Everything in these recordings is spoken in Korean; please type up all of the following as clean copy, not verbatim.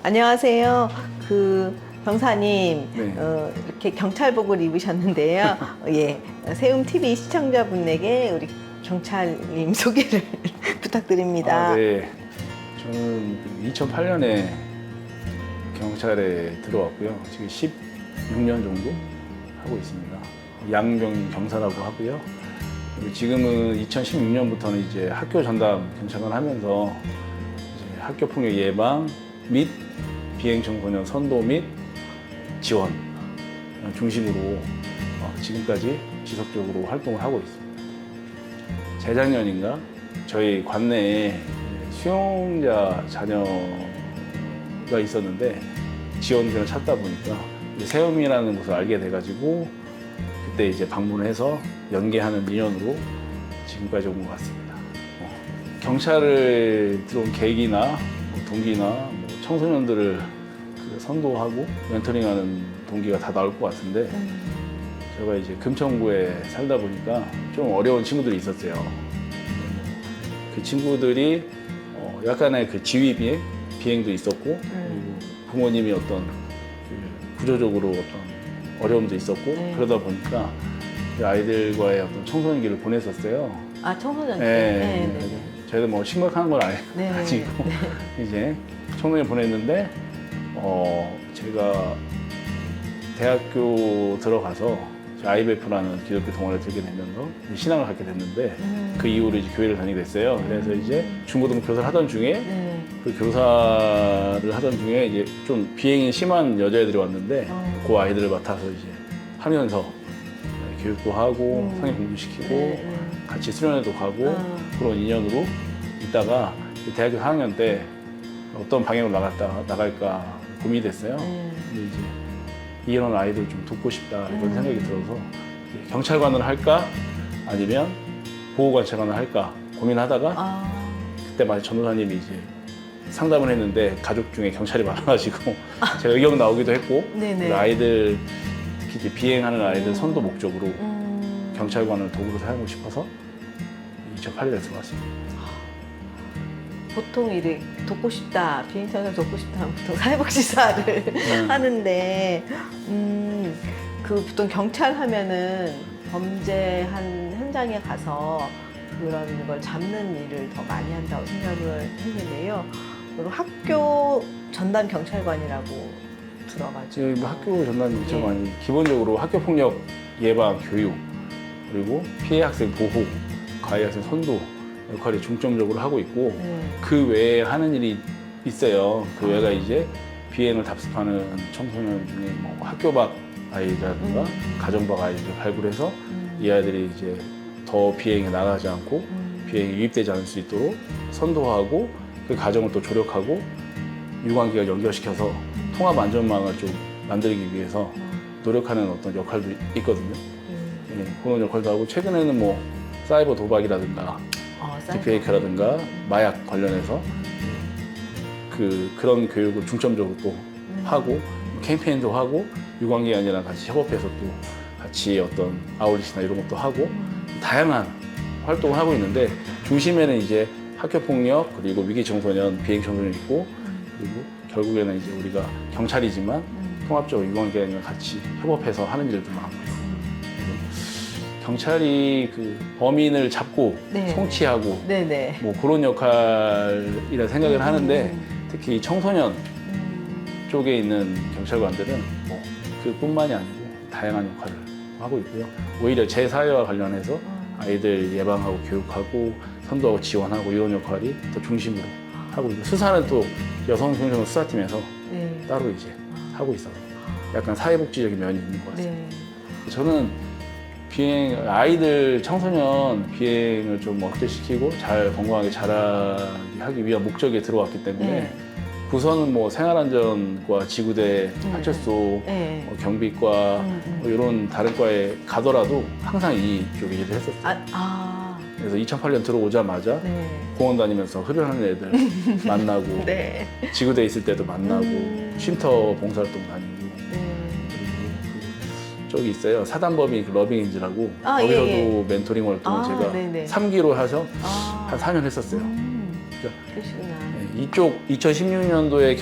안녕하세요. 병사님, 네. 이렇게 경찰복을 입으셨는데요. 예, 세움 TV 시청자분에게 우리 경찰님 소개를 부탁드립니다. 네. 저는 2008년에 경찰에 들어왔고요. 지금 16년 정도 하고 있습니다. 양병 경사라고 하고요. 그리고 지금은 2016년부터는 이제 학교 전담 경찰관 하면서 이제 학교 폭력 예방 및 비행 청소년 선도 및 지원 중심으로 지금까지 지속적으로 활동을 하고 있습니다. 재작년인가 저희 관내에 수용자 자녀가 있었는데 지원군을 찾다 보니까 세움이라는 곳을 알게 돼가지고 그때 이제 방문해서 연계하는 인연으로 지금까지 온 것 같습니다. 경찰을 들어온 계기나 동기나 청소년들을 선도하고 멘토링하는 동기가 다 나올 것 같은데 제가 이제 금천구에 살다 보니까 좀 어려운 친구들이 있었어요. 그 친구들이 약간의 그 지휘 비행도 있었고 그리고 부모님이 어떤 구조적으로 어떤 어려움도 있었고 그러다 보니까 그 아이들과의 어떤 청소년기를 보냈었어요. 아, 청소년 때? 네. 네. 저희도 뭐 심각한 건 네. 아니고 이제 청소년 보냈는데 제가 대학교 들어가서 IBF라는 기독교 동아리를 들게 되면서 신앙을 갖게 됐는데 그 이후로 이제 교회를 다니게 됐어요. 그래서 이제 중고등부 교사를 하던 중에 그 교사를 하던 중에 이제 좀 비행이 심한 여자애들이 왔는데 그 아이들을 맡아서 이제 하면서 교육도 하고 성경 공부 시키고 같이 수련회도 가고 그런 인연으로 있다가 대학교 4학년 때 어떤 방향으로 나갈까 고민이 됐어요. 근데 이제 이런 아이들 좀 돕고 싶다 이런 생각이 들어서 경찰관을 할까 아니면 보호관찰관을 할까 고민하다가 그때 마치 전도사님이 이제 상담을 했는데 가족 중에 경찰이 많아가지고 제가 의견 나오기도 했고 아이들 특히 이제 비행하는 아이들 선도 목적으로 경찰관을 도구로 사용하고 싶어서 2008년에 들어왔습니다. 보통 이렇게 돕고 싶다, 비행청소년 돕고 싶다 하면 보통 사회복지사를 하는데 보통 경찰 하면은 범죄한 현장에 가서 그런 걸 잡는 일을 더 많이 한다고 생각을 했는데요. 그리고 학교 전담 경찰관이라고 들어가지고 학교 전담 경찰관이 기본적으로 학교 폭력 예방 교육 그리고 피해 학생 보호, 가해 학생 선도 역할이 중점적으로 하고 있고 그 외에 하는 일이 있어요. 그 외가 이제 비행을 답습하는 청소년 중에 뭐 학교 밖 아이라든가 가정 밖 아이들 발굴해서 이 아이들이 이제 더 비행에 나가지 않고 비행에 유입되지 않을 수 있도록 선도하고 그 가정을 또 조력하고 유관기관 연결시켜서 통합 안전망을 좀 만들기 위해서 노력하는 어떤 역할도 있거든요. 그런 역할도 하고 최근에는 뭐 사이버 도박이라든가 딥페이크라든가 마약 관련해서 그런 교육을 중점적으로 또 하고 캠페인도 하고 유관기관이랑 같이 협업해서 또 같이 어떤 아울렛이나 이런 것도 하고 다양한 활동을 하고 있는데 중심에는 이제 학교 폭력 그리고 위기 청소년, 비행 청소년 있고 그리고 결국에는 이제 우리가 경찰이지만 통합적으로 유관기관이랑 같이 협업해서 하는 일도 많고요. 경찰이 그 범인을 잡고 송치하고 뭐 그런 역할이라 생각을 하는데 특히 청소년 쪽에 있는 경찰관들은 뭐 그뿐만이 아니고 다양한 역할을 하고 있고요. 오히려 제 사회와 관련해서 아이들 예방하고 교육하고 선도하고 지원하고 이런 역할이 더 중심으로 하고 있고 수사는 또 여성생존 수사팀에서 따로 이제 하고 있어서 약간 사회복지적인 면이 있는 것 같습니다. 저는 아이들 청소년 비행을 좀 억제시키고 잘 건강하게 자라게 하기 위한 목적에 들어왔기 때문에 우선은 뭐 생활안전과 지구대, 파출소, 경비과 뭐 이런 다른 과에 가더라도 항상 이쪽에 일을 했었어요. 그래서 2008년 들어오자마자 공원 다니면서 흡연하는 애들 만나고 지구대에 있을 때도 만나고 쉼터 봉사활동 다니고 저기 있어요. 사단법인 러빙인지라고 거기서도 멘토링 활동을 제가 3기로 해서 한 4년 했었어요. 그러시구나. 이쪽 2016년도에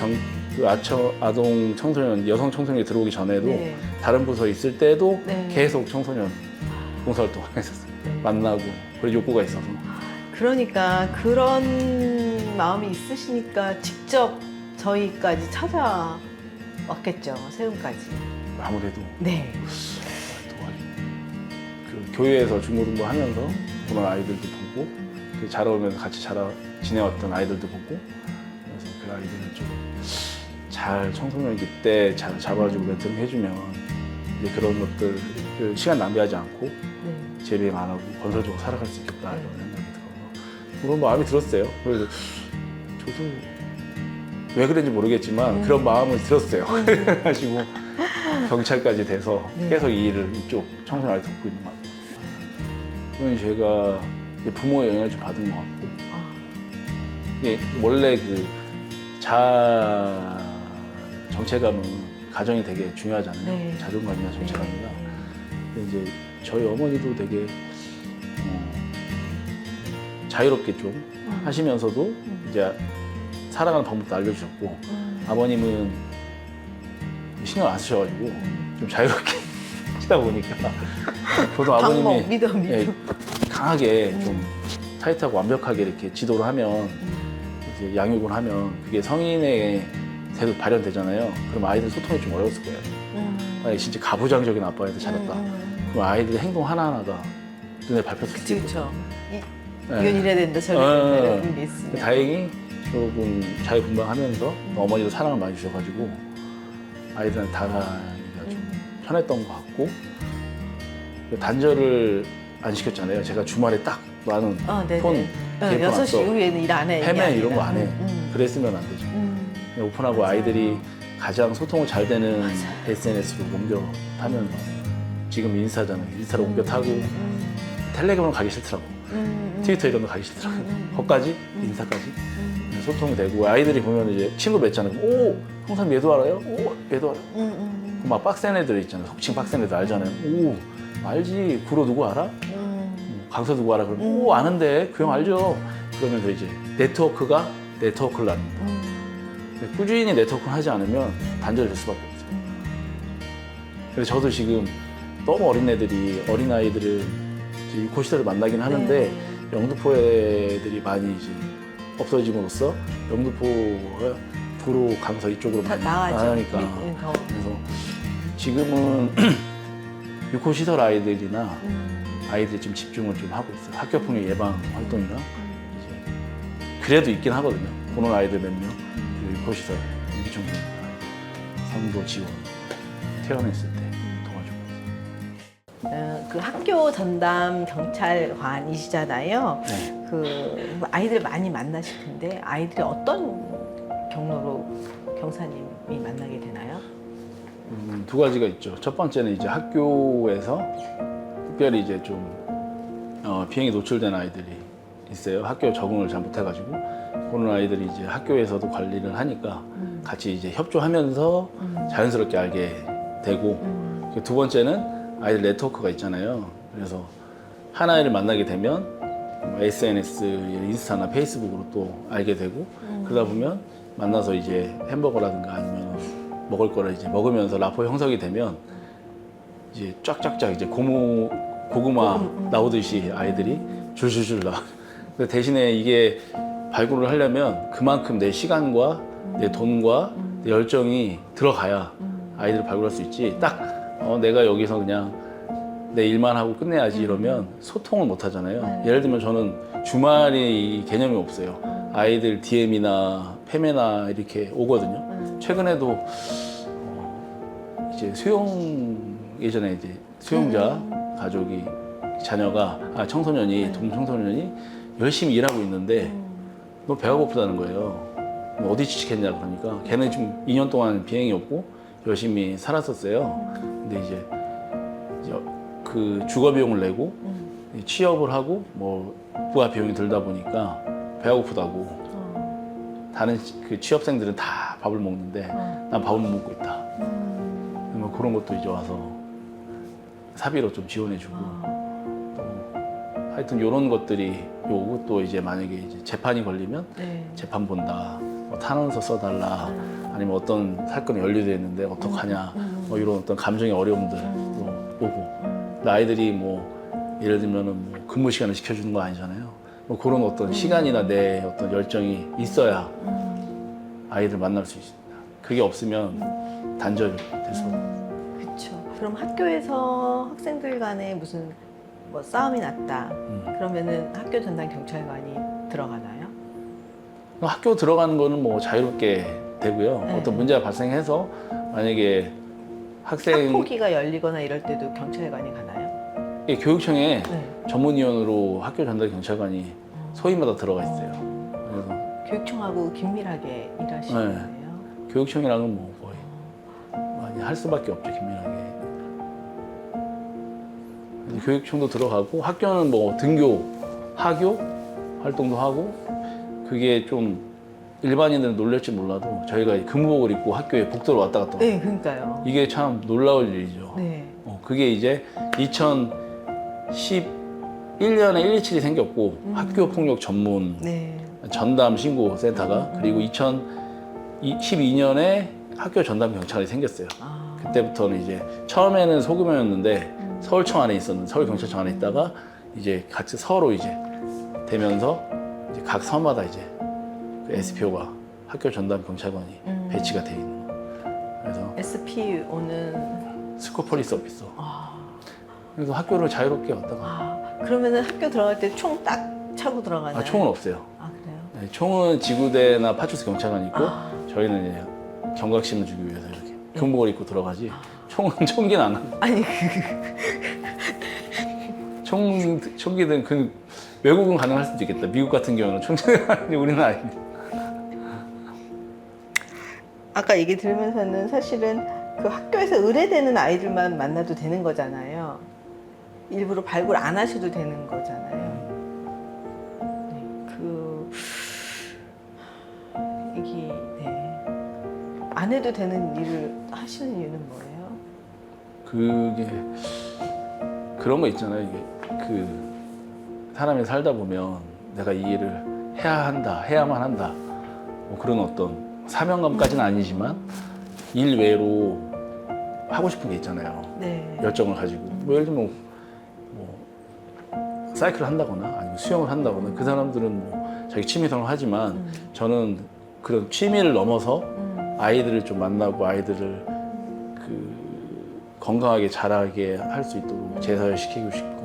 그 아동 청소년, 여성 청소년이 들어오기 전에도 네. 다른 부서에 있을 때도 네. 계속 청소년 봉사활동을 했었어요. 네. 만나고 그런 욕구가 있어서. 그러니까 그런 마음이 있으시니까 직접 저희까지 찾아왔겠죠. 세움까지. 아무래도 네. 그 교회에서 중고등부 하면서 그런 아이들도 보고 그 자라오면서 같이 지내왔던 아이들도 보고 그래서 그 아이들을 좀 잘 청소년기 때 잘 잡아주고 멘토링 해주면 이제 그런 것들 시간 낭비하지 않고 네. 재배행 안 하고 건설적으로 살아갈 수 있겠다 네. 이런 생각이 들어서 그런 마음이 들었어요. 그래서 저도 왜 그런지 모르겠지만 그런 마음을 들었어요. 그래가지고 경찰까지 돼서 네. 계속 이 일을 이쪽 청소년을 돕고 있는 것 같아요. 그건 제가 이제 부모의 영향을 좀 받은 것 같고 아, 이게 원래 그 정체감은 가정이 되게 중요하잖아요. 네. 자존감이나 정체감이나. 네. 근데 이제 저희 어머니도 되게 자유롭게 좀 하시면서도 이제 살아가는 방법도 알려주셨고 아버님은 신경 안 쓰셔가지고 좀 자유롭게 하시다 보니까 보통 아버님이 믿어. 예, 강하게 좀 타이트하고 완벽하게 이렇게 지도를 하면 이제 양육을 하면 그게 성인의 대도 발현되잖아요. 그럼 아이들 소통이 좀 어려웠을 거예요. 만약에 진짜 가부장적인 아빠한테 자랐다. 그럼 아이들의 행동 하나하나가 눈에 밟혔을 수 있고. 그렇죠. 네. 이건 이래야 된다, 저래야 된다 이런 게 있으면. 다행히 조금 자유분방하면서 어머니도 사랑을 많이 주셔가지고 아이들한테 다가기가 좀 편했던 것 같고 단절을 안 시켰잖아요. 제가 주말에 딱 나는 폰 개입해 6시 놨어. 이후에는 일 안 해. 헤매 이런 거 안 해. 그랬으면 안 되죠. 그냥 오픈하고 맞아요. 아이들이 가장 소통을 잘 되는 SNS로 옮겨 타면서 지금 인스타잖아요. 인스타로 옮겨 타고 텔레그램은 가기 싫더라고. 트위터 이런 거 가기 싫더라고. 거기까지 인스타까지 소통이 되고 아이들이 보면 이제 친구 맺잖아요. 오, 형사님 얘도 알아요? 오, 얘도 알아요? 막 빡센 애들 있잖아요. 속칭 빡센 애들 알잖아요. 오, 알지. 구로 누구 알아? 강서 누구 알아? 그러면 오, 아는데 그 형 알죠. 그러면서 이제 네트워크를 나눕니다. 근데 꾸준히 네트워크를 하지 않으면 단절이 될 수밖에 없어요. 그래서 저도 지금 너무 어린 아이들은 유코 시설을 만나긴 하는데 영등포 애들이 많이 이제 없어짐으로써 영등포가 도로 강서 이쪽으로 많이 나가니까 그래서 지금은 유코 시설 아이들이나 아이들이 좀 집중을 좀 하고 있어요. 학교 폭력 예방 활동이나 이제 그래도 있긴 하거든요. 보는 아이들 몇 명, 그리고 유코 시설 유기청소 선도 지원 퇴원했을 때 도와주고 있어요. 그 학교 전담 경찰관이시잖아요. 네. 그 아이들 많이 만나실 텐데 아이들이 어떤 경로로 경사님이 만나게 되나요? 두 가지가 있죠. 첫 번째는 이제 학교에서 특별히 이제 좀 비행에 노출된 아이들이 있어요. 학교 적응을 잘못해가지고 그런 아이들이 이제 학교에서도 관리를 하니까 같이 이제 협조하면서 자연스럽게 알게 되고 두 번째는 아이들 네트워크가 있잖아요. 그래서 한 아이를 만나게 되면 SNS, 인스타나 페이스북으로 또 알게 되고 그러다 보면 만나서 이제 햄버거라든가 아니면 먹을 거를 이제 먹으면서 라포 형성이 되면 이제 쫙쫙쫙 이제 고구마 나오듯이 아이들이 줄줄줄 나와. 근데 대신에 이게 발굴을 하려면 그만큼 내 시간과 내 돈과 내 열정이 들어가야 아이들을 발굴할 수 있지. 딱 내가 여기서 그냥 내 일만 하고 끝내야지 이러면 소통을 못 하잖아요. 예를 들면 저는 주말이 개념이 없어요. 아이들 DM이나 페메나 이렇게 오거든요. 최근에도 이제 예전에 이제 수용자 가족이 청소년이 동청소년이 열심히 일하고 있는데 너 배가 고프다는 거예요. 너 어디 취직했냐 그러니까 걔는 지금 2년 동안 비행이 없고 열심히 살았었어요. 근데 이제 그 주거 비용을 내고 취업을 하고 뭐 부가 비용이 들다 보니까 배가 고프다고. 다른 그 취업생들은 다 밥을 먹는데 난 밥을 못 먹고 있다. 뭐 그런 것도 이제 와서 사비로 좀 지원해주고 또 하여튼 이런 것들이 요거 또 이제 만약에 이제 재판이 걸리면 재판 본다, 뭐 탄원서 써달라, 아니면 어떤 사건이 연루되어 있는데 어떡하냐 뭐 이런 어떤 감정의 어려움들로 오고 근데 아이들이 뭐 예를 들면은 뭐 근무 시간을 지켜주는 거 아니잖아요. 뭐 그런 어떤 시간이나 내 어떤 열정이 있어야 아이들 만날 수 있습니다. 그게 없으면 단절돼서 그렇죠. 그럼 학교에서 학생들 간에 무슨 뭐 싸움이 났다. 그러면은 학교 전담 경찰관이 들어가나요? 학교 들어가는 거는 뭐 자유롭게 되고요. 네. 어떤 문제가 발생해서 만약에 학생 학폭위가 열리거나 이럴 때도 경찰관이 가나요? 예, 교육청에 네. 전문위원으로 학교 전담 경찰관이 소위마다 들어가 있어요. 그래서 교육청하고 긴밀하게 일하시는 네. 거예요? 교육청이랑은 뭐 거의 많이 할 수밖에 없죠, 긴밀하게. 그래서 교육청도 들어가고 학교는 뭐 등교, 하교 활동도 하고 그게 좀 일반인들은 놀랄지 몰라도 저희가 근무복을 입고 학교에 복도로 왔다 갔다 네, 그러니까요. 이게 참 놀라울 일이죠. 네. 그게 이제 2011년에 127이 생겼고 학교 폭력 전문 네. 전담 신고 센터가 그리고 2012년에 학교 전담 경찰이 생겼어요. 아. 그때부터는 이제 처음에는 소규모였는데 서울청 안에 있었는데 서울 경찰청 안에 있다가 이제 같이 서로 이제 되면서 이제 각 서마다 이제 그 SPO가 학교 전담 경찰관이 배치가 돼 있는 거. 그래서 SPO는 스코 폴리스 오피서. 그래서 학교를 자유롭게 왔다가. 그러면은 학교 들어갈 때 총 딱 차고 들어가나요? 총은 없어요. 아, 그래요? 네, 총은 지구대나 파출소 경찰관이 있고 저희는 이제 경각심을 주기 위해서 이렇게 군복을 입고 들어가지. 총은 총기는 안 하고. 아니 총기든 그 외국은 가능할 수도 있겠다. 미국 같은 경우는 총기는 아니 우리는 아닌데. 아까 얘기 들으면서는 사실은 그 학교에서 의뢰되는 아이들만 만나도 되는 거잖아요. 일부러 발굴 안 하셔도 되는 거잖아요. 네, 이게 안 해도 되는 일을 하시는 이유는 뭐예요? 그게 그런 거 있잖아요. 이게 그 사람이 살다 보면 내가 이 일을 해야 한다, 해야만 한다. 뭐 그런 어떤 사명감까지는 아니지만 일 외로 하고 싶은 게 있잖아요. 네. 열정을 가지고. 뭐 예를 들면 뭐 사이클을 한다거나 아니면 수영을 한다거나 그 사람들은 뭐 자기 취미생활을 하지만 저는 그런 취미를 넘어서 아이들을 좀 만나고 아이들을 그 건강하게 자라게 할 수 있도록 재사회시키고 싶고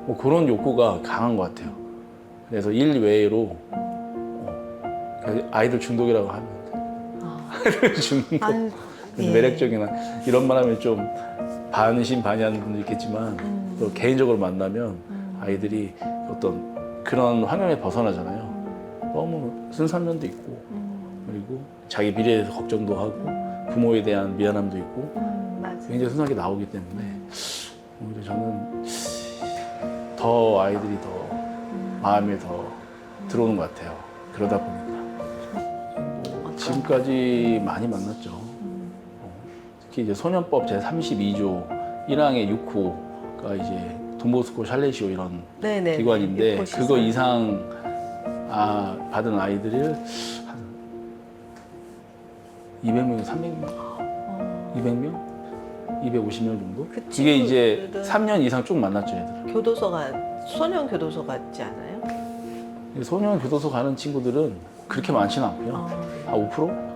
뭐 그런 욕구가 강한 것 같아요. 그래서 일 외로 아이들 중독이라고 하면 아이들 중독. 아유, 예. 매력적이나 이런 말 하면 좀 반신반의하는 분도 있겠지만 또 개인적으로 만나면 아이들이 어떤 그런 환경에 벗어나잖아요. 너무 순수한 면도 있고 그리고 자기 미래에 대해서 걱정도 하고 부모에 대한 미안함도 있고 굉장히 순하게 나오기 때문에 오히려 저는 더 아이들이 더 마음에 더 들어오는 것 같아요. 그러다 보니까 지금까지 많이 만났죠. 특히 이제 소년법 제32조 1항의 6호가 이제 돈보스코 샬레시오 이런 네네. 기관인데 그거 이상 받은 아이들을 한 200명, 300명, 200명, 250명 정도? 그 이게 이제 친구들은 3년 이상 쭉 만났죠, 애들. 교도소가 소년 교도소 같지 않아요? 소년 교도소 가는 친구들은 그렇게 많지는 않고요. 한 5%?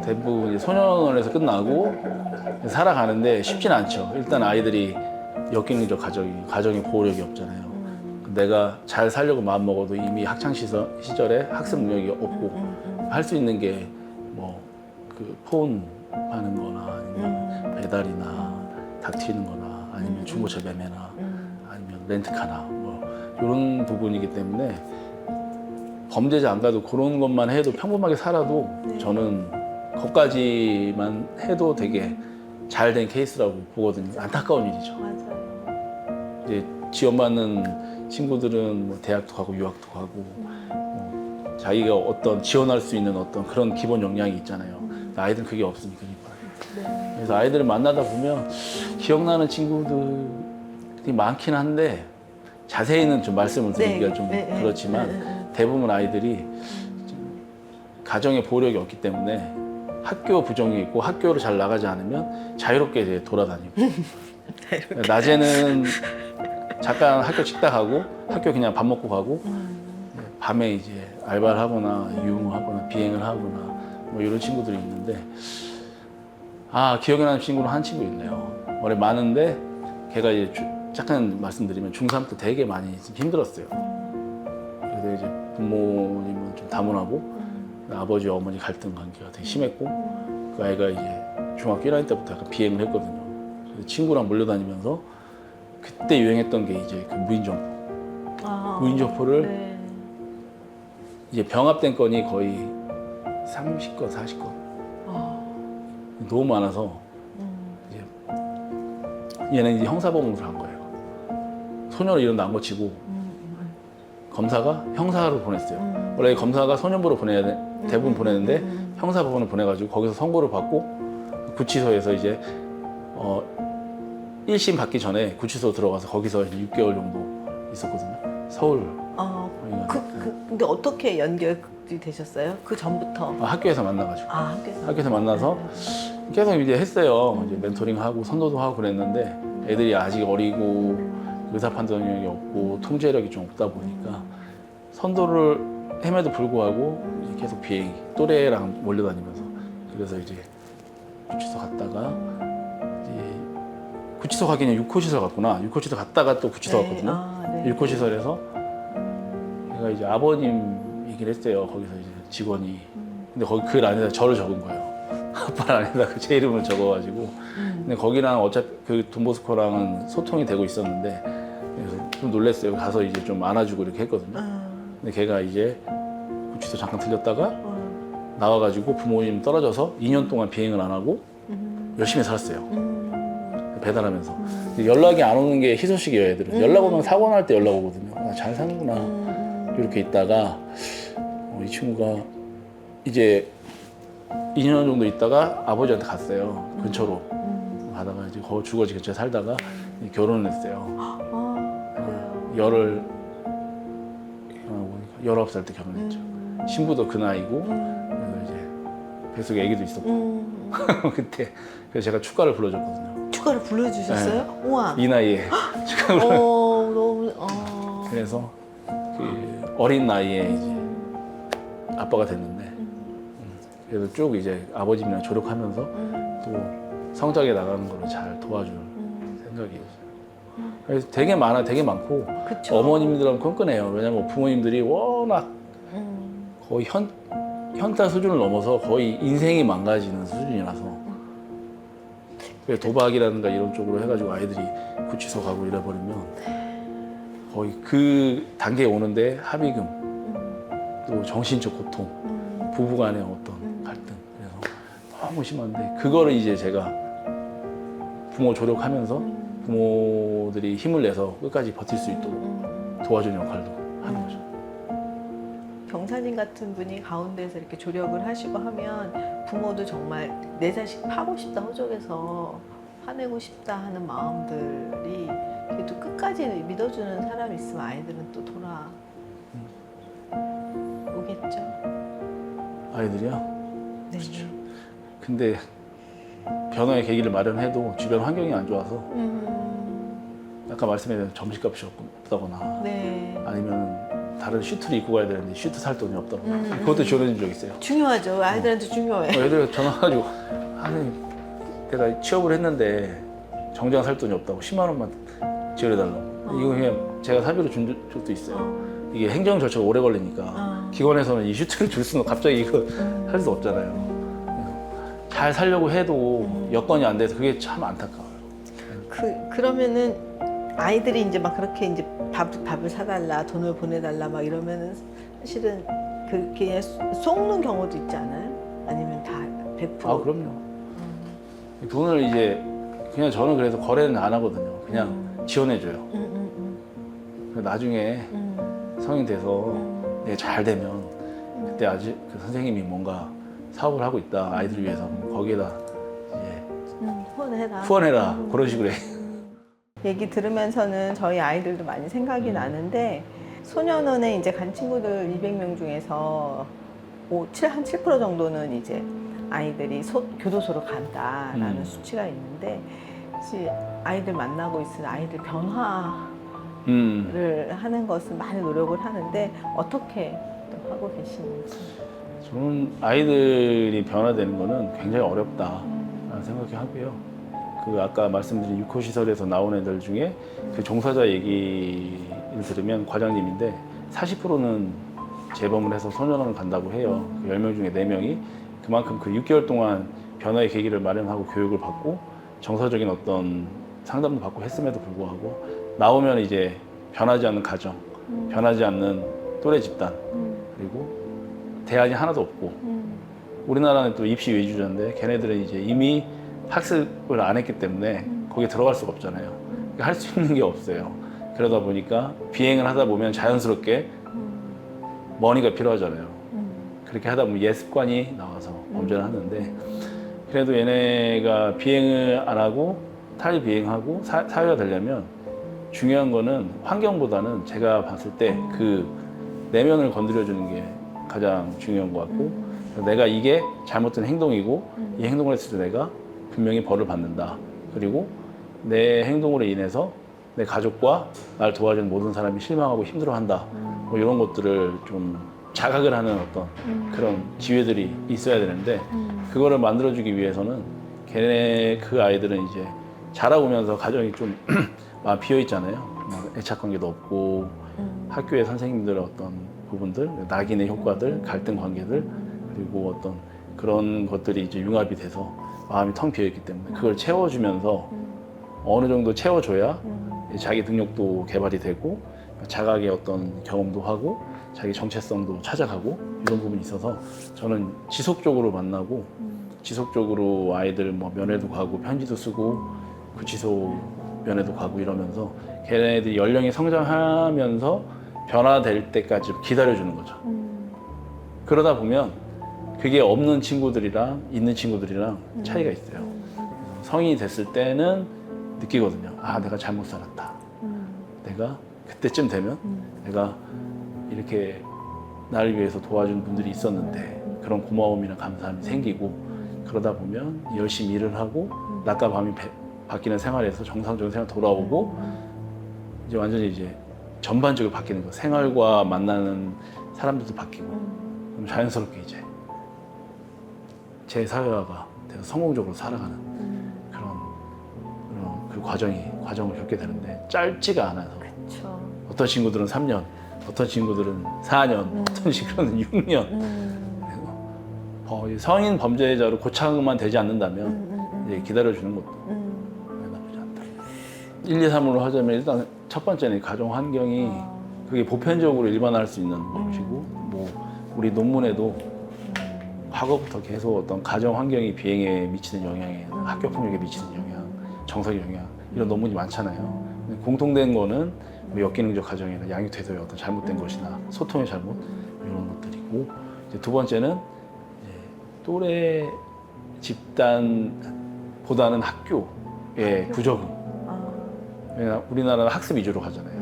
대부분 이제 소년원에서 끝나고 살아가는데 쉽진 않죠. 일단 아이들이 역경리적 가정의 보호력이 없잖아요. 내가 잘 살려고 마음먹어도 이미 학창시절에 학습 능력이 없고 할 수 있는 게 뭐 그 폰 하는 거나 아니면 배달이나 닭 튀는 거나 아니면 중고차 매매나 아니면 렌트카나 뭐 이런 부분이기 때문에 범죄자 안 가도 그런 것만 해도 평범하게 살아도 저는 거기까지만 해도 되게 잘 된 케이스라고 보거든요. 안타까운 일이죠. 맞아요. 이제 지원받는 친구들은 뭐 대학도 가고 유학도 가고 뭐 자기가 어떤 지원할 수 있는 어떤 그런 기본 역량이 있잖아요. 아이들은 그게 없으니까. 그래서 아이들을 만나다 보면 기억나는 친구들이 많긴 한데 자세히는 좀 말씀을 드리기가 좀 그렇지만 대부분 아이들이 가정의 보호력이 없기 때문에 학교 부정이 있고 학교를 잘 나가지 않으면 자유롭게 이제 돌아다니고 낮에는 잠깐 학교 찍다 가고 학교 그냥 밥 먹고 가고 밤에 이제 알바를 하거나 유흥을 하거나 비행을 하거나 뭐 이런 친구들이 있는데 기억에 나는 친구는 한 친구 있네요. 원래 많은데 걔가 이제 잠깐 말씀드리면 중3 때 되게 많이 좀 힘들었어요. 그래서 이제 부모님은 좀 다문화고 아버지 어머니 갈등 관계가 되게 심했고 그 아이가 이제 중학교 1학년 때부터 약간 비행을 했거든요. 그래서 친구랑 몰려다니면서 그때 유행했던 게 이제 그 무인점포. 무인점포를 네. 이제 병합된 건이 거의 30건, 40건. 너무 많아서 이제 얘는 이제 형사법무를 한 거예요. 소년을 이런 안 고치고 검사가 형사로 보냈어요. 원래 검사가 소년부로 대부분 보내는데 형사법원을 보내가지고 거기서 선고를 받고 구치소에서 이제 1심 받기 전에 구치소 들어가서 거기서 6개월 정도 있었거든요. 서울. 근데 어떻게 연결이 되셨어요? 그 전부터? 학교에서 만나가지고. 학교에서 만나서 네. 계속 이제 했어요. 이제 멘토링하고 선도도 하고 그랬는데 애들이 아직 어리고 의사 판단력이 없고 통제력이 좀 없다 보니까 선도를 햄에도 불구하고 이제 계속 비행 또래랑 몰려다니면서 그래서 이제 구치소 갔다가 이제 구치소 가기는 6호 시설 갔구나. 6호 시설 갔다가 또 구치소 갔거든요. 네. 6호 시설에서 제가 이제 아버님 얘기를 했어요. 거기서 이제 직원이. 근데 거기 글 안에다 저를 적은 거예요. 아빠 안에다 제 이름을 적어가지고. 근데 거기랑 어차피 그 돈보스코랑은 소통이 되고 있었는데 그래서 좀 놀랐어요. 가서 이제 좀 안아주고 이렇게 했거든요. 근데 걔가 이제 구치소 잠깐 들렸다가 나와가지고 부모님 떨어져서 2년 동안 비행을 안 하고 열심히 살았어요. 배달하면서. 연락이 안 오는 게 희소식이에요, 애들은. 연락 오면 사고 날 때 연락 오거든요. 잘 사는구나. 이렇게 있다가 이 친구가 이제 2년 정도 있다가 아버지한테 갔어요. 근처로. 가다가 이제 주거지 근처에 살다가 결혼을 했어요. 그래요. 19살 때 결혼했죠. 신부도 그 나이고, 그래서 이제 뱃속에 아기도 있었고. 그때 그래서 제가 축가를 불러줬거든요. 축가를 불러주셨어요? 네. 우와. 이 나이에 축가를 너무. 그래서 그 어린 나이에 이제 아빠가 됐는데 그래서 쭉 이제 아버님이랑 조력하면서 또 성장해 나가는 거를 잘 도와줄 생각이에요. 그래서 되게 많고 그쵸. 어머님들은 끈끈해요. 왜냐면 부모님들이 워낙 거의 현타 수준을 넘어서 거의 인생이 망가지는 수준이라서 도박이라든가 이런 쪽으로 해가지고 아이들이 구치소 가고 이래버리면 거의 그 단계에 오는데 합의금 또 정신적 고통 부부간의 어떤 갈등 그래서 너무 심한데 그거를 이제 제가 부모 조력하면서 부모들이 힘을 내서 끝까지 버틸 수 있도록 도와주는 역할도 하는 거죠. 경사님 같은 분이 가운데서 이렇게 조력을 하시고 하면 부모도 정말 내 자식 파고 싶다 호적에서 화내고 싶다 하는 마음들이 그래도 끝까지 믿어주는 사람이 있으면 아이들은 또 돌아오겠죠. 아이들이요? 네. 그렇죠. 근데 변화의 계기를 마련해도 주변 환경이 안 좋아서 아까 말씀드린 점심값이 없다거나 네. 아니면 다른 슈트를 입고 가야 되는데 슈트 살 돈이 없다거나 그것도 지원해 준 적 있어요. 중요하죠. 아이들한테 중요해. 애들 전화가지고 아니 내가 취업을 했는데 정장 살 돈이 없다고 10만 원만 지원해달라고. 이거 그냥 제가 사비로 준 적도 있어요. 이게 행정 절차가 오래 걸리니까 기관에서는 이 슈트를 줄 수는 갑자기 이거 할 수 없잖아요. 잘 살려고 해도 여건이 안 돼서 그게 참 안타까워요. 그러면은 아이들이 이제 막 그렇게 이제 밥을 사달라, 돈을 보내달라 막 이러면은 사실은 그렇게 속는 경우도 있지 않아요? 아니면 다 100%? 아 그럼요. 돈을 이제 그냥 저는 그래서 거래는 안 하거든요. 그냥 지원해줘요. 나중에 성인 돼서 내가 잘 되면 그때 아직 그 선생님이 뭔가 사업을 하고 있다 아이들을 위해서 거기에다 이제 후원해라 그런 식으로 해. 얘기 들으면서는 저희 아이들도 많이 생각이 나는데 소년원에 이제 간 친구들 200명 중에서 한 7% 정도는 이제 아이들이 교도소로 간다라는 수치가 있는데 사실 아이들 만나고 있으면 아이들 변화를 하는 것은 많이 노력을 하는데 어떻게 또 하고 계시는지. 저는 아이들이 변화되는 거는 굉장히 어렵다라는 생각이 하고요. 그 아까 말씀드린 육호시설에서 나온 애들 중에 그 종사자 얘기를 들으면 과장님인데 40%는 재범을 해서 소년원을 간다고 해요. 그 10명 중에 4명이 그만큼 그 6개월 동안 변화의 계기를 마련하고 교육을 받고 정서적인 어떤 상담도 받고 했음에도 불구하고 나오면 이제 변하지 않는 가정, 변하지 않는 또래 집단, 그리고 대안이 하나도 없고 우리나라는 또 입시 위주자인데 걔네들은 이제 이미 학습을 안 했기 때문에 거기에 들어갈 수가 없잖아요. 할 수 있는 게 없어요. 그러다 보니까 비행을 하다 보면 자연스럽게 머니가 필요하잖아요. 그렇게 하다 보면 예습관이 나와서 범죄를 하는데 그래도 얘네가 비행을 안 하고 탈비행하고 사회가 되려면 중요한 거는 환경보다는 제가 봤을 때 그 내면을 건드려주는 게 가장 중요한 것 같고 내가 이게 잘못된 행동이고 이 행동을 했을 때 내가 분명히 벌을 받는다. 그리고 내 행동으로 인해서 내 가족과 날 도와준 모든 사람이 실망하고 힘들어한다. 뭐 이런 것들을 좀 자각을 하는 어떤 그런 기회들이 있어야 되는데 그거를 만들어주기 위해서는 걔네 그 아이들은 이제 자라오면서 가정이 좀 비어 있잖아요. 애착 관계도 없고 학교의 선생님들의 어떤 부분들, 낙인의 효과들, 갈등 관계들 그리고 어떤 그런 것들이 이제 융합이 돼서 마음이 텅 비어 있기 때문에 그걸 채워주면서 어느 정도 채워줘야 자기 능력도 개발이 되고 자각의 어떤 경험도 하고 자기 정체성도 찾아가고 이런 부분이 있어서 저는 지속적으로 만나고 지속적으로 아이들 뭐 면회도 가고 편지도 쓰고 구치소 면회도 가고 이러면서 걔네들이 연령이 성장하면서 변화될 때까지 기다려주는 거죠. 그러다 보면 그게 없는 친구들이랑 있는 친구들이랑 차이가 있어요. 성인이 됐을 때는 느끼거든요. 아, 내가 잘못 살았다. 내가 그때쯤 되면 내가 이렇게 나를 위해서 도와준 분들이 있었는데 그런 고마움이나 감사함이 생기고 그러다 보면 열심히 일을 하고 낮과 밤이 바뀌는 생활에서 정상적인 생활 돌아오고 이제 완전히 이제 전반적으로 바뀌는 거. 생활과 만나는 사람들도 바뀌고 그럼 자연스럽게 이제 제 사회화가 돼서 성공적으로 살아가는 그런 그 과정을 겪게 되는데 짧지가 않아서 그쵸. 어떤 친구들은 3년, 어떤 친구들은 4년, 어떤 친구들은 6년. 성인 범죄자로 고착만 되지 않는다면 이제 기다려주는 것도 나쁘지 않다. 1, 2, 3으로 하자면 일단 첫 번째는 가정 환경이 그게 보편적으로 일반화할 수 있는 것이고 뭐 우리 논문에도 과거부터 계속 어떤 가정 환경이 비행에 미치는 영향에 학교 폭력에 미치는 영향, 정서의 영향 이런 논문이 많잖아요. 근데 공통된 거는 뭐 역기능적 가정이나 양육 태도의 어떤 잘못된 것이나 소통의 잘못 이런 것들이고 이제 두 번째는 이제 또래 집단보다는 학교의 부적응. 왜냐 우리나라는 학습 위주로 가잖아요.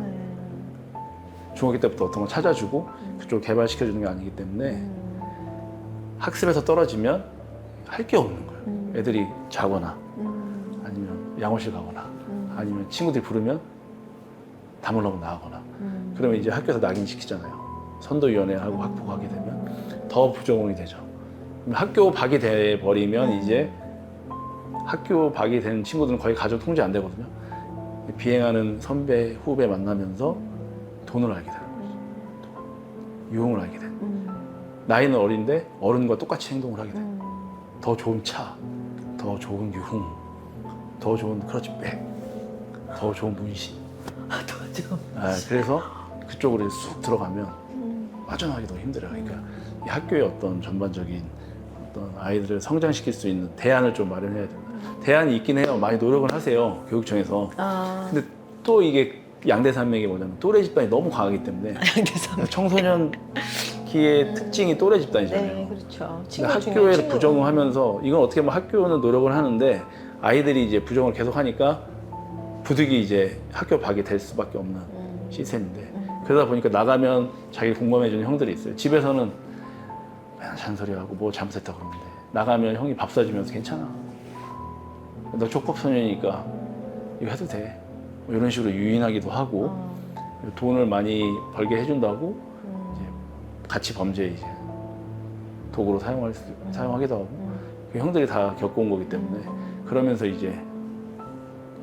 중학교 때부터 어떤 걸 찾아주고 그쪽을 개발시켜주는 게 아니기 때문에 학습에서 떨어지면 할 게 없는 거예요. 애들이 자거나 아니면 양호실 가거나 아니면 친구들이 부르면 다물라고 나가거나 그러면 이제 학교에서 낙인시키잖아요. 선도위원회하고 학부가 하게 되면 더 부적응이 되죠. 그럼 학교 박이 돼버리면 이제 학교 박이 된 친구들은 거의 가족 통제 안 되거든요. 비행하는 선배, 후배 만나면서 돈을 알게 되는 거죠. 유흥을 알게 되는 거죠. 나이는 어린데 어른과 똑같이 행동을 하게 돼요. 더 좋은 차, 더 좋은 유흥, 더 좋은 클러치백, 더 좋은 문신. 그래서 그쪽으로 쑥 들어가면 빠져나가기 너무 힘들어요. 그러니까 이 학교의 어떤 전반적인 어떤 아이들을 성장시킬 수 있는 대안을 좀 마련해야 된다. 대안이 있긴 해요. 많이 노력을 하세요. 교육청에서. 근데 또 이게 양대산맥이 뭐냐면 또래 집단이 너무 강하기 때문에 청소년기의 특징이 또래 집단이잖아요. 네, 그렇죠. 학교에 부정하면서 이건 어떻게 보면 학교는 노력을 하는데 아이들이 이제 부정을 계속 하니까 부득이 이제 학교 박이 될 수밖에 없는 시스템인데 그러다 보니까 나가면 자기 공감해주는 형들이 있어요. 집에서는 맨날 잔소리하고 뭐 잘못했다 그러는데 나가면 형이 밥 사주면서 괜찮아. 너 족밥소년이니까 이거 해도 돼. 뭐 이런 식으로 유인하기도 하고 돈을 많이 벌게 해준다고 이제 같이 범죄 이제 도구로 사용하기도 하고 그 형들이 다 겪어온 거기 때문에 그러면서 이제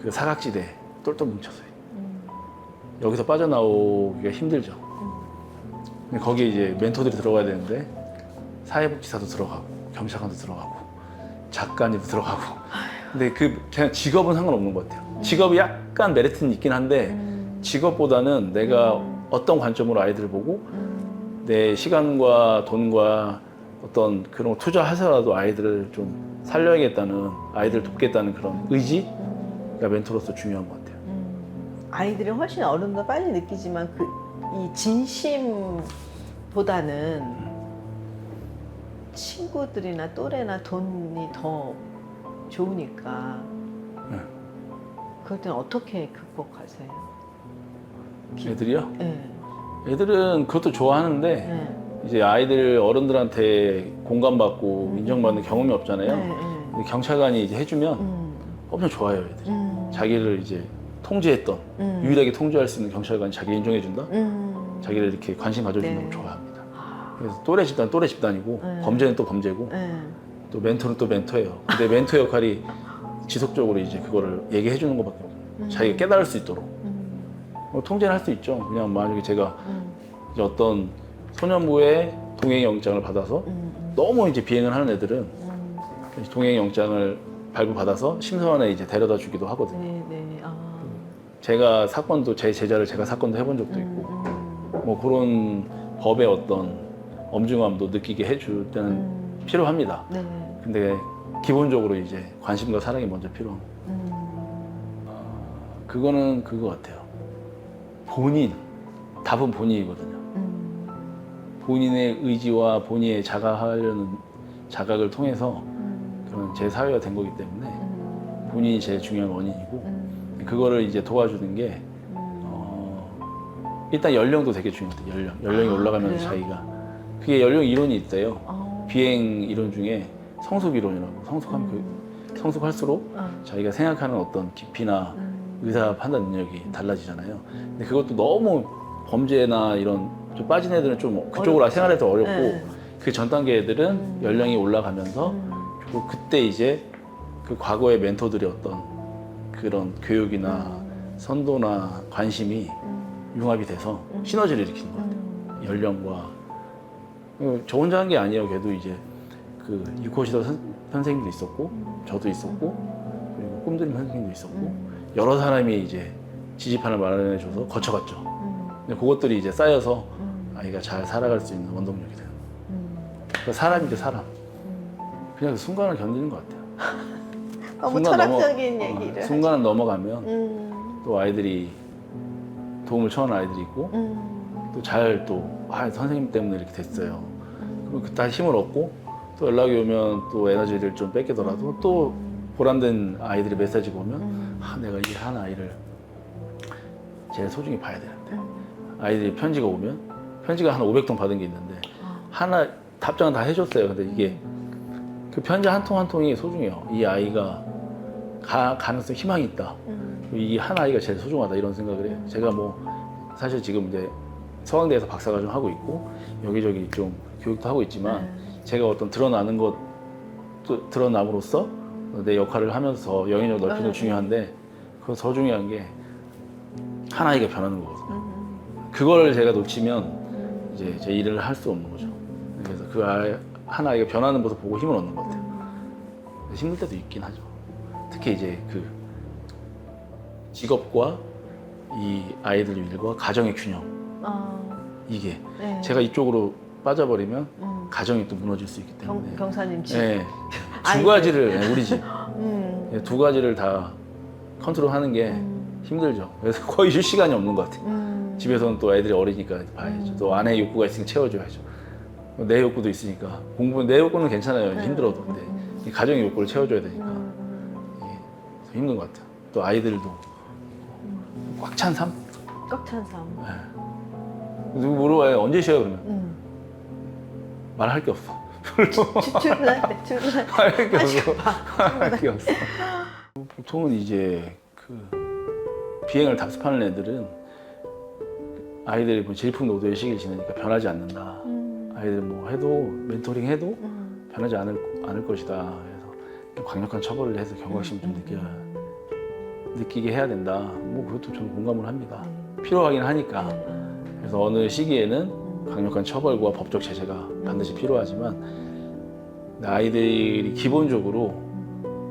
그 사각지대에 똘똘 뭉쳤어요. 여기서 빠져나오기가 힘들죠. 근데 거기에 이제 멘토들이 들어가야 되는데 사회복지사도 들어가고 경찰관도 들어가고 작가님도 들어가고 근데 그냥 직업은 상관없는 것 같아요. 직업이 약간 메리트는 있긴 한데 직업보다는 내가 어떤 관점으로 아이들을 보고 내 시간과 돈과 어떤 그런 거 투자해서라도 아이들을 좀 살려야겠다는 아이들을 돕겠다는 그런 의지가 멘토로서 중요한 것 같아요. 아이들은 훨씬 어른보다 빨리 느끼지만 이 진심보다는 친구들이나 또래나 돈이 더 좋으니까 그럴 때는 어떻게 극복하세요? 애들이요? 네. 애들은 그것도 좋아하는데 네. 이제 아이들 어른들한테 공감받고 인정받는 경험이 없잖아요. 네. 근데 경찰관이 이제 해주면 엄청 좋아요, 애들이. 자기를 이제 통제했던 유일하게 통제할 수 있는 경찰관이 자기 인정해준다. 자기를 이렇게 관심 가져준다고 네. 좋아합니다. 그래서 또래 집단 또래 집단이고 범죄는 또 범죄고 또 멘토는 또 멘토예요. 근데 멘토 역할이 지속적으로 이제 그거를 얘기해 주는 것밖에 없어요. 자기가 깨달을 수 있도록. 통제는 할 수 있죠. 그냥 만약에 제가 이제 어떤 소년부의 동행영장을 받아서 너무 이제 비행을 하는 애들은 동행영장을 발부받아서 심사원에 이제 데려다 주기도 하거든요. 네. 제가 사건도 제 제자를 제가 사건도 해본 적도 있고 뭐 그런 법의 어떤 엄중함도 느끼게 해줄 때는 필요합니다. 네. 근데 기본적으로 이제 관심과 사랑이 먼저 필요한 거. 그거는 그거 같아요. 답은 본인이거든요. 본인의 의지와 본인의 자각하려는 자각을 통해서 그런 제 사회가 된 거기 때문에 본인이 제일 중요한 원인이고 그거를 이제 도와주는 게 일단 연령도 되게 중요해요. 연령이 올라가면서 그래요? 자기가 그게 연령 이론이 있대요. 비행 이론 중에 성숙 이론이라고 성숙할수록 자기가 생각하는 어떤 깊이나 의사 판단 능력이 달라지잖아요. 근데 그것도 너무 범죄나 이런 좀 빠진 애들은 좀 그쪽으로 생활해도 어렵고 네. 그 전 단계 애들은 연령이 올라가면서 그때 이제 그 과거의 멘토들이 어떤 그런 교육이나 선도나 관심이 융합이 돼서 시너지를 일으키는 것 같아요. 연령과 저 혼자 한 게 아니에요. 걔도 이제 그 유코시더 선생님도 있었고 저도 있었고 그리고 꿈드림 선생님도 있었고 여러 사람이 이제 지지판을 마련해줘서 거쳐갔죠. 근데 그것들이 이제 쌓여서 아이가 잘 살아갈 수 있는 원동력이 돼요. 그러니까 사람이죠, 사람. 그냥 그 순간을 견디는 것 같아요. 너무 철학적인 얘기를. 순간을 넘어가면 또 아이들이 도움을 청하는 아이들이 있고 또 잘 선생님 때문에 이렇게 됐어요. 그럼 그때 힘을 얻고 또 연락이 오면 또 에너지를 좀 뺏기더라도 또 보람된 아이들이 메시지가 오면 내가 이 한 아이를 제일 소중히 봐야 되는데 아이들이 편지가 오면 편지가 한 500통 받은 게 있는데 하나 답장은 다 해줬어요. 근데 이게 그 편지 한 통 한 통이 소중해요. 이 아이가 가능성 희망이 있다. 이 한 아이가 제일 소중하다 이런 생각을 해요. 제가 뭐 사실 지금 이제 서강대에서 박사과정 하고 있고 여기저기 좀 교육도 하고 있지만 제가 어떤 드러남으로써 내 역할을 하면서 영향력 넓히는 게 중요한데 그건 더 중요한 게 한 아이가 변하는 거거든요. 그걸 제가 놓치면 이제 제 일을 할 수 없는 거죠. 그래서 한 아이가 변하는 모습 보고 힘을 얻는 것 같아요. 힘들 때도 있긴 하죠. 특히 이제 그 직업과 이 아이들 일과 가정의 균형. 이게 네. 제가 이쪽으로 빠져버리면 가정이 또 무너질 수 있기 때문에. 경사님 집. 네. 두 가지를 우리 집. 두 가지를 다 컨트롤하는 게 힘들죠. 그래서 거의 쉴 시간이 없는 것 같아요. 집에서는 또 애들이 어리니까 봐야죠. 또 아내의 욕구가 있으니까 채워줘야죠. 내 욕구도 있으니까 내 욕구는 괜찮아요. 힘들어도. 근데 이 가정의 욕구를 채워줘야 되니까 이게 힘든 것 같아요. 또 아이들도 꽉 찬 삶? 꽉 찬 삶. 누구 물어봐요. 언제 쉬어요? 그러면 말할 게 없어. 출근할 때 출근할 때 할 게 없어. 할 게 없어. 보통은 이제 그 비행을 답습하는 애들은 아이들이 뭐 질풍 노도의 시기를 지내니까 변하지 않는다. 아이들 뭐 해도 멘토링 해도 변하지 않을 것이다. 그래서 강력한 처벌을 해서 경각심을 좀 느끼게 해야 된다. 뭐 그것도 저는 공감을 합니다. 필요하긴 하니까. 그래서 어느 시기에는 강력한 처벌과 법적 제재가 반드시 필요하지만 아이들이 기본적으로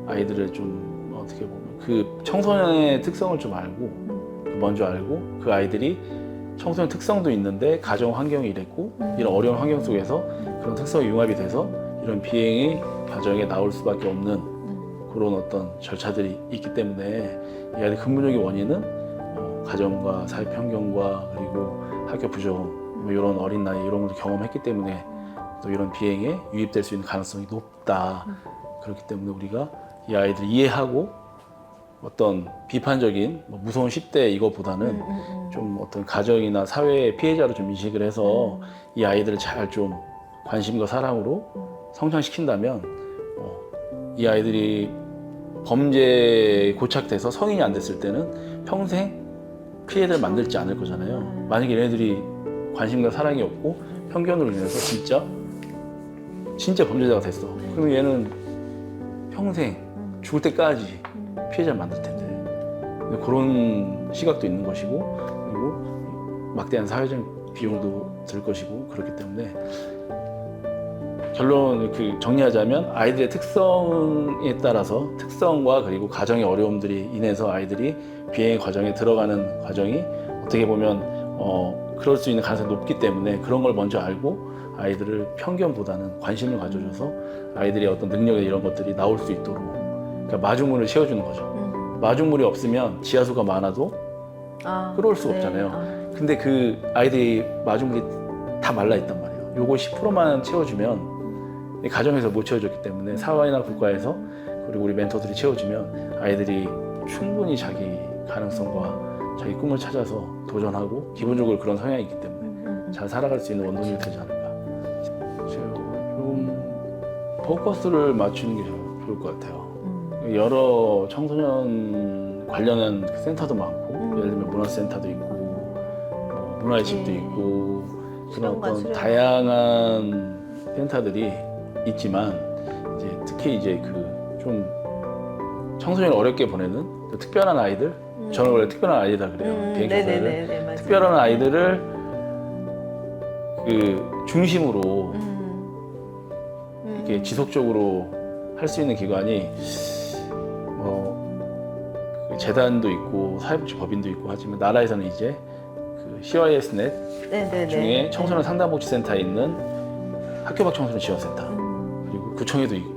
아이들을 좀 어떻게 보면 그 청소년의 특성을 좀 알고 먼저 알고 그 아이들이 청소년 특성도 있는데 가정 환경이 이랬고 이런 어려운 환경 속에서 그런 특성이 융합이 돼서 이런 비행의 과정에 나올 수밖에 없는 그런 어떤 절차들이 있기 때문에 이 아이의 근본적인 원인은 가정과 사회 편견과 그리고 학교 부정 뭐 이런 어린 나이 이런 것도 경험했기 때문에 또 이런 비행에 유입될 수 있는 가능성이 높다. 그렇기 때문에 우리가 이 아이들을 이해하고 어떤 비판적인 뭐 무서운 10대 이거보다는 좀 어떤 가정이나 사회의 피해자로 좀 인식을 해서 이 아이들을 잘 좀 관심과 사랑으로 성장시킨다면 이 아이들이 범죄에 고착돼서 성인이 안 됐을 때는 평생 피해를 만들지 않을 거잖아요. 만약에 얘네들이 관심과 사랑이 없고 편견으로 인해서 진짜 범죄자가 됐어. 그럼 얘는 평생 죽을 때까지 피해자를 만들 텐데 그런 시각도 있는 것이고 그리고 막대한 사회적 비용도 들 것이고 그렇기 때문에 결론 정리하자면 아이들의 특성에 따라서 특성과 그리고 가정의 어려움들이 인해서 아이들이 비행 과정에 들어가는 과정이 어떻게 보면 그럴 수 있는 가능성이 높기 때문에 그런 걸 먼저 알고 아이들을 편견보다는 관심을 가져줘서 아이들의 어떤 능력에 이런 것들이 나올 수 있도록 그러니까 마중물을 채워주는 거죠. 마중물이 없으면 지하수가 많아도 끌어올 수가 없잖아요. 근데 그 아이들이 마중물이 다 말라 있단 말이에요. 요거 10%만 채워주면 가정에서 못 채워줬기 때문에 사회나 국가에서 그리고 우리 멘토들이 채워주면 아이들이 충분히 자기 가능성과 자기 꿈을 찾아서 도전하고 기본적으로 그런 성향이 있기 때문에 잘 살아갈 수 있는 원동력이 되지 않을까. 좀 포커스를 맞추는 게 좋을 것 같아요. 여러 청소년 관련한 센터도 많고 예를 들면 문화센터도 있고 문화의 집도 있고 그런 어떤 다양한 센터들이 있지만 이제 특히 이제 그 좀 청소년을 어렵게 보내는 특별한 아이들 저는 원래 특별한 아이다 그래요. 비행 청소년을 특별한 아이들을 그 중심으로 이렇게 지속적으로 할 수 있는 기관이 뭐 재단도 있고 사회복지법인도 있고 하지만 나라에서는 이제 그 CYSnet 중에 청소년 상담복지센터에 있는 학교밖 청소년 지원센터 그리고 구청에도 있고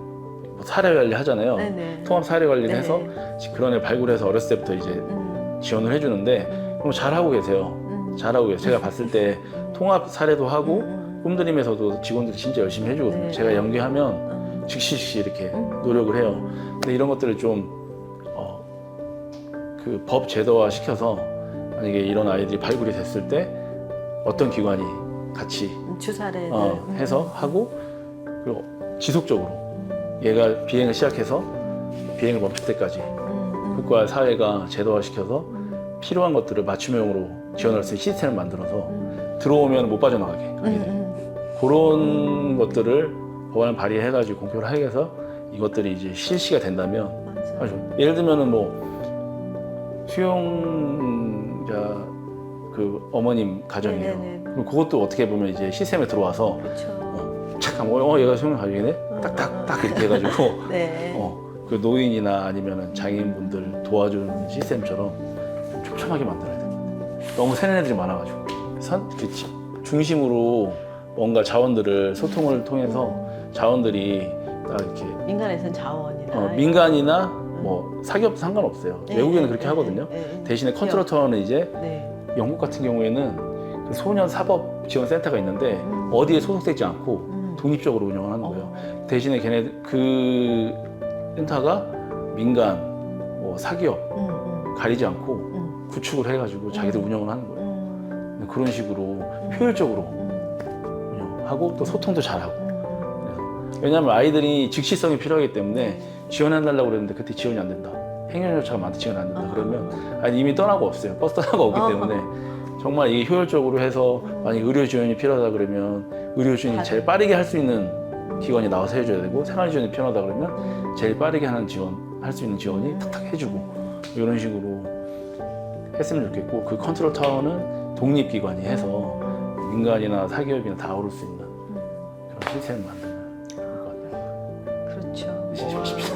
사례 관리 하잖아요. 통합 사례 관리를 해서 그런 애 발굴해서 어렸을 때부터 이제 지원을 해주는데 그럼 잘하고 계세요. 잘하고 계세요. 제가 봤을 때 통합 사례도 하고 꿈드림에서도 직원들이 진짜 열심히 해주거든요. 제가 연계하면 즉시 이렇게 노력을 해요. 근데 이런 것들을 좀 그 법 제도화 시켜서 만약에 이런 아이들이 발굴이 됐을 때 어떤 기관이 같이 주사를 해서 하고 그리고 지속적으로 얘가 비행을 시작해서 비행을 멈출 때까지 국가 사회가 제도화 시켜서 필요한 것들을 맞춤형으로 지원할 수 있는 시스템을 만들어서 들어오면 못 빠져나가게 그런 것들을 법안을 발의해가지고 공표를 하게 해서 이것들이 이제 실시가 된다면 예를 들면은 뭐 수용자 그 어머님 가정이에요. 그럼 그것도 어떻게 보면 이제 시스템에 들어와서 착하면 얘가 수용 가정이네 딱딱딱 이렇게 해가지고 그 노인이나 아니면은 장애인분들 도와주는 시스템처럼 좀 촘촘하게 만들어야 돼요. 너무 세는 애들이 많아가지고 중심으로 뭔가 자원들을 소통을 통해서 자원들이 딱 이렇게 민간에서는 자원이나 민간이나 뭐 사기업도 상관없어요. 외국에는 그렇게 하거든요. 대신에 컨트롤터는 이제 영국 같은 경우에는 그 소년 사법 지원 센터가 있는데 어디에 소속되지 않고 독립적으로 운영을 하는 거예요. 대신에 걔네 그 센터가 민간, 뭐 사기업 가리지 않고 구축을 해가지고 자기들 운영을 하는 거예요. 그런 식으로 효율적으로 운영하고 또 소통도 잘하고 왜냐하면 아이들이 즉시성이 필요하기 때문에 지원해달라고 그랬는데 그때 지원이 안 된다. 행정조차가 많다 지원이 안 된다. 그러면 아니, 이미 떠나고 없어요. 버스 떠나고 없기 때문에 정말 이게 효율적으로 해서 만약 의료 지원이 필요하다 그러면 의료 지원이 제일 빠르게 할 수 있는 기관이 나와서 해줘야 되고, 생활 지원이 필요하다 그러면 제일 빠르게 하는 지원, 할 수 있는 지원이 탁탁 해주고 이런 식으로 했으면 좋겠고, 그 컨트롤 타워는 독립기관이 해서 민간이나 사기업이나 다 오를 수 있는 그런 시스템을 만들면 좋을 것 같아요. 그렇죠.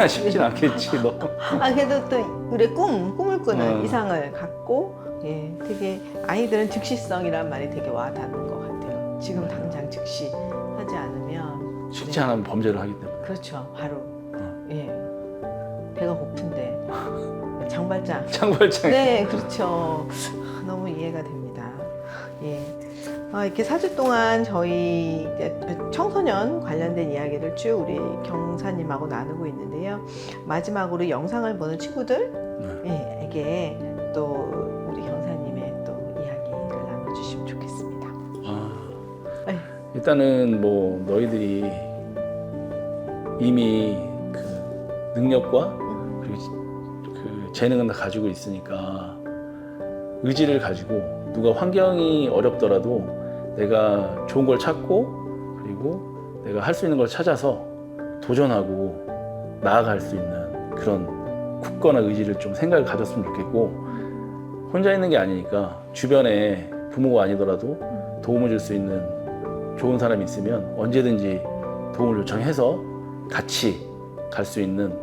쉽진 않겠지, 너. 그래도 또 우리의 꿈을 꾸는 이상을 갖고, 예, 되게 아이들은 즉시성이란 말이 되게 와닿는 것 같아요. 지금 당장 즉시 하지 않으면 쉽지 않으면 범죄를 하기 때문에. 그렇죠. 바로 예, 배가 고픈데 장발장. 네, 그렇죠. 너무 이해가 됩니다. 예. 이렇게 4주 동안 저희 이제 청소년 관련된 이야기를 쭉 우리 경사님하고 나누고 있는데요. 마지막으로 영상을 보는 친구들에게 또 우리 경사님의 또 이야기를 나눠주시면 좋겠습니다. 네. 일단은 뭐 너희들이 이미 그 능력과 그리고 그 재능은 다 가지고 있으니까 의지를 가지고 누가 환경이 어렵더라도 내가 좋은 걸 찾고 그리고 내가 할 수 있는 걸 찾아서 도전하고 나아갈 수 있는 그런 굳건한 의지를 좀 생각을 가졌으면 좋겠고, 혼자 있는 게 아니니까 주변에 부모가 아니더라도 도움을 줄 수 있는 좋은 사람이 있으면 언제든지 도움을 요청해서 같이 갈 수 있는,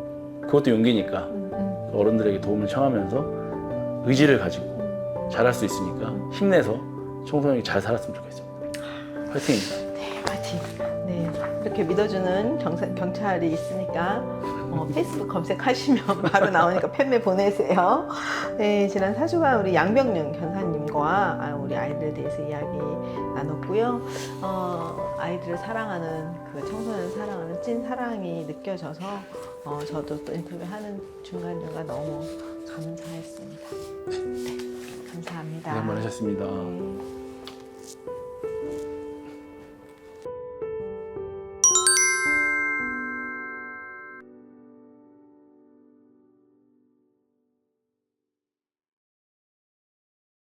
그것도 용기니까 어른들에게 도움을 청하면서 의지를 가지고 잘할 수 있으니까 힘내서 청소년이 잘 살았으면 좋겠습니다. 화이팅입니다. 네, 화이팅. 네, 이렇게 믿어주는 경찰이 있으니까 페이스북 검색하시면 바로 나오니까 팬메 보내세요. 네, 지난 4주간 우리 양병윤 견사님과 우리 아이들에 대해서 이야기 나눴고요. 아이들을 사랑하는, 그 청소년을 사랑하는 찐 사랑이 느껴져서 저도 또 인터뷰하는 중간중간 너무 감사했습니다. 네, 감사합니다. 고생 많으셨습니다. 네.